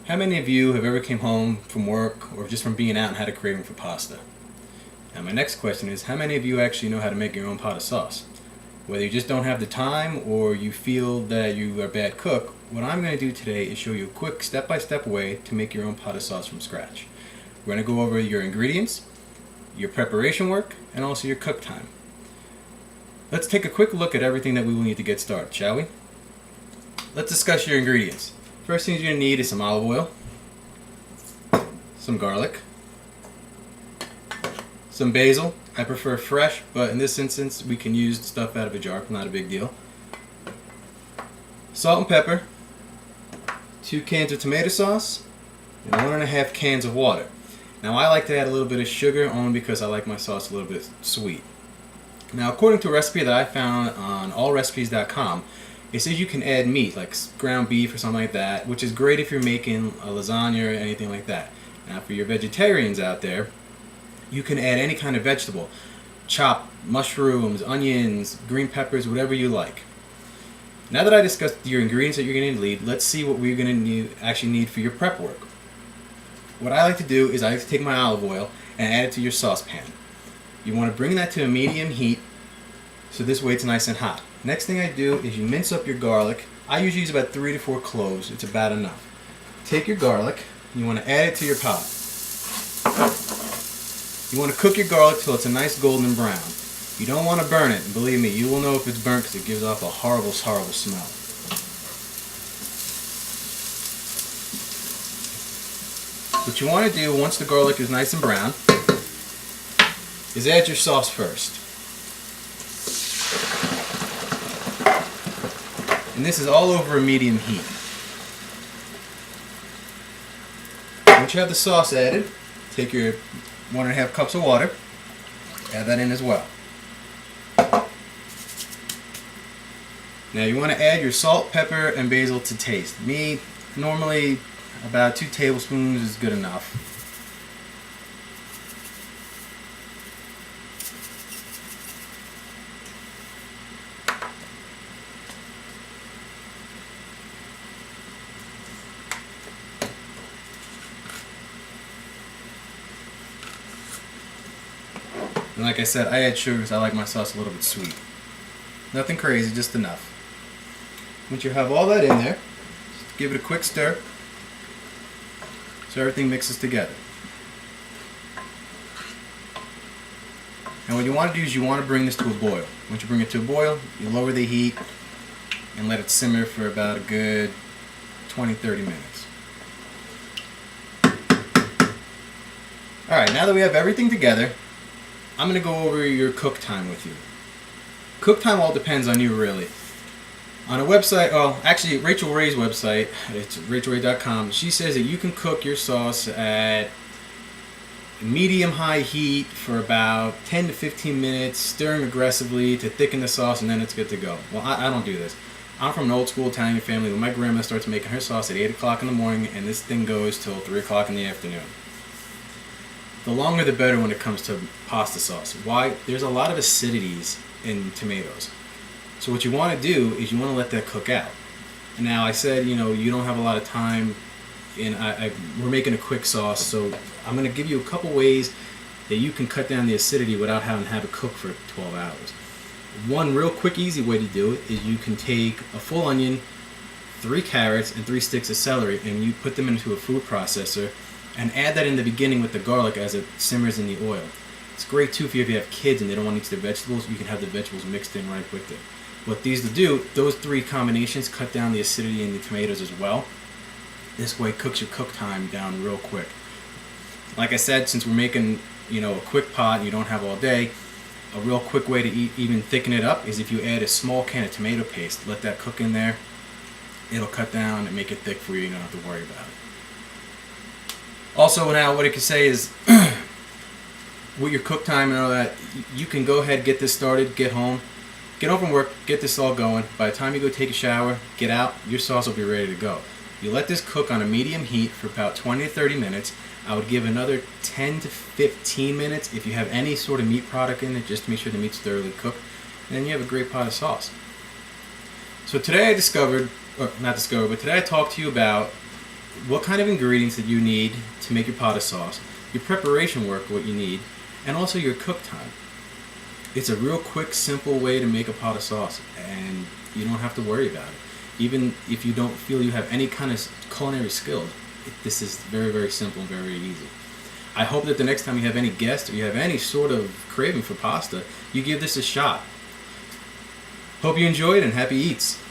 How many of you have ever came home from work or just from being out and had a craving for pasta? And my next question is, how many of you actually know how to make your own pot of sauce? Whether you just don't have the time or you feel that you are a bad cook, what I'm going to do today is show you a quick step-by-step way to make your own pot of sauce from scratch. We're going to go over your ingredients, your preparation work, and also your cook time. Let's take a quick look at everything that we will need to get started, shall we? Let's discuss your ingredients. First thing you're going to need is some olive oil, some garlic, some basil. I prefer fresh, but in this instance we can use stuff out of a jar, not a big deal. Salt and pepper, 2 cans of tomato sauce, and 1.5 cans of water. Now I like to add a little bit of sugar only because I like my sauce a little bit sweet. Now according to a recipe that I found on allrecipes.com, it says you can add meat, like ground beef or something like that, which is great if you're making a lasagna or anything like that. Now for your vegetarians out there, you can add any kind of vegetable. Chop mushrooms, onions, green peppers, whatever you like. Now that I discussed your ingredients that you're going to need, let's see what we're going to actually need for your prep work. What I like to do is I like to take my olive oil and add it to your saucepan. You want to bring that to a medium heat, so this way it's nice and hot. Next thing I do is you mince up your garlic. I usually use about 3 to 4 cloves. It's about enough. Take your garlic, you want to add it to your pot. You want to cook your garlic till it's a nice golden brown. You don't want to burn it, and believe me, you will know if it's burnt because it gives off a horrible, horrible smell. What you want to do once the garlic is nice and brown is add your sauce first. And this is all over a medium heat. Once you have the sauce added, take your 1.5 cups of water, add that in as well. Now you want to add your salt, pepper, and basil to taste. Me, normally about 2 tablespoons is good enough. And like I said, I add sugar because I like my sauce a little bit sweet. Nothing crazy, just enough. Once you have all that in there, just give it a quick stir so everything mixes together. And what you want to do is you want to bring this to a boil. Once you bring it to a boil, you lower the heat and let it simmer for about a good 20-30 minutes. Alright, now that we have everything together, I'm going to go over your cook time with you. Cook time all depends on you, really. On a website, well, actually Rachel Ray's website, it's rachelray.com, she says that you can cook your sauce at medium-high heat for about 10 to 15 minutes, stirring aggressively to thicken the sauce, and then it's good to go. Well, I don't do this. I'm from an old-school Italian family where my grandma starts making her sauce at 8 o'clock in the morning, and this thing goes till 3 o'clock in the afternoon. The longer the better when it comes to pasta sauce. Why? There's a lot of acidities in tomatoes. So what you want to do is you want to let that cook out. And now I said, you don't have a lot of time, and we're making a quick sauce, so I'm going to give you a couple ways that you can cut down the acidity without having to have it cook for 12 hours. One real quick, easy way to do it is you can take a full onion, 3 carrots, and 3 sticks of celery, and you put them into a food processor and add that in the beginning with the garlic as it simmers in the oil. It's great too if you have kids and they don't want to eat their vegetables, you can have the vegetables mixed in right with it. What these will do, those 3 combinations cut down the acidity in the tomatoes as well. This way it cooks your cook time down real quick. Like I said, since we're making a quick pot and you don't have all day, a real quick way to even thicken it up is if you add a small can of tomato paste. Let that cook in there. It'll cut down and make it thick for you. You don't have to worry about it. Also, now what I can say is, with your cook time and all that, you can go ahead, get this started, get home from work, get this all going. By the time you go take a shower, get out, your sauce will be ready to go. You let this cook on a medium heat for about 20 to 30 minutes. I would give another 10 to 15 minutes if you have any sort of meat product in it, just to make sure the meat's thoroughly cooked. And then you have a great pot of sauce. So today I discovered, or not discovered, but today I talked to you about what kind of ingredients that you need to make your pasta sauce, your preparation work, what you need, and also your cook time. It's a real quick, simple way to make a pasta sauce, and you don't have to worry about it. Even if you don't feel you have any kind of culinary skill, this is very, very simple and very easy. I hope that the next time you have any guests or you have any sort of craving for pasta, you give this a shot. Hope you enjoyed and happy eats.